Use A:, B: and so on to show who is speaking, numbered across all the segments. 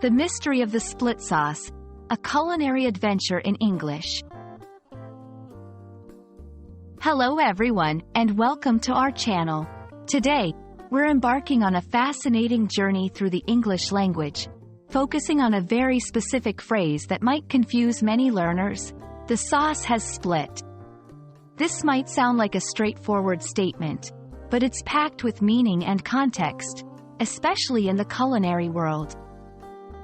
A: The Mystery of the Split Sauce, a culinary adventure in English. Hello everyone, and welcome to our channel. Today, we're embarking on a fascinating journey through the English language, focusing on a very specific phrase that might confuse many learners: the sauce has split. This might sound like a straightforward statement, but it's packed with meaning and context, especially in the culinary world.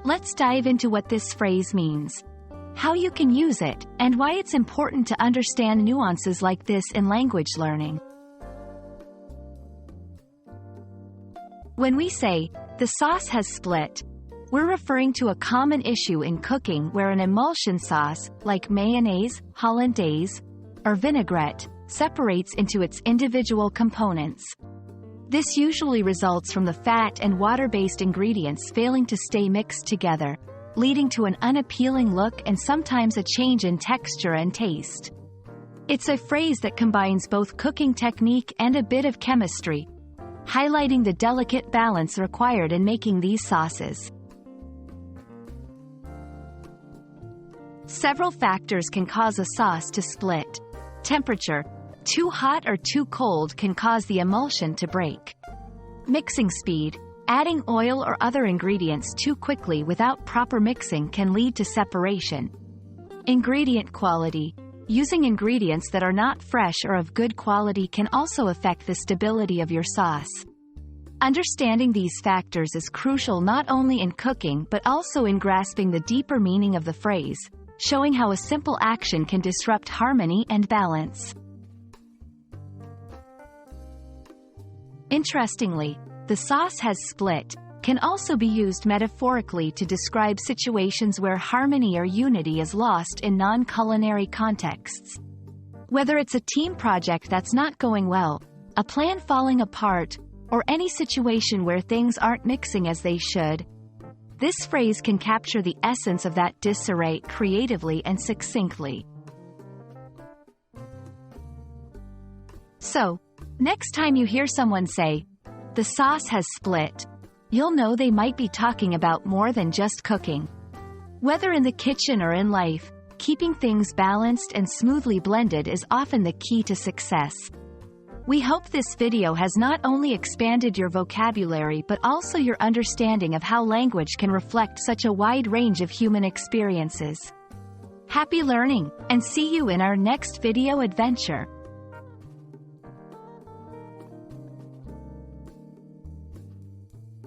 A: Let's dive into what this phrase means, how you can use it, and why it's important to understand nuances like this in language learning. When we say, the sauce has split, we're referring to a common issue in cooking where an emulsion sauce, like mayonnaise, hollandaise, or vinaigrette, separates into its individual components. This usually results from the fat and water-based ingredients failing to stay mixed together, leading to an unappealing look and sometimes a change in texture and taste. It's a phrase that combines both cooking technique and a bit of chemistry, highlighting the delicate balance required in making these sauces. Several factors can cause a sauce to split. Temperature: too hot or too cold can cause the emulsion to break. Mixing speed: adding oil or other ingredients too quickly without proper mixing can lead to separation. Ingredient quality: using ingredients that are not fresh or of good quality can also affect the stability of your sauce. Understanding these factors is crucial not only in cooking but also in grasping the deeper meaning of the phrase, showing how a simple action can disrupt harmony and balance. Interestingly, the sauce has split can also be used metaphorically to describe situations where harmony or unity is lost in non-culinary contexts. Whether it's a team project that's not going well, a plan falling apart, or any situation where things aren't mixing as they should, this phrase can capture the essence of that disarray creatively and succinctly. So, next time you hear someone say, "The sauce has split," you'll know they might be talking about more than just cooking. Whether in the kitchen or in life, keeping things balanced and smoothly blended is often the key to success. We hope this video has not only expanded your vocabulary but also your understanding of how language can reflect such a wide range of human experiences. Happy learning, and see you in our next video adventure.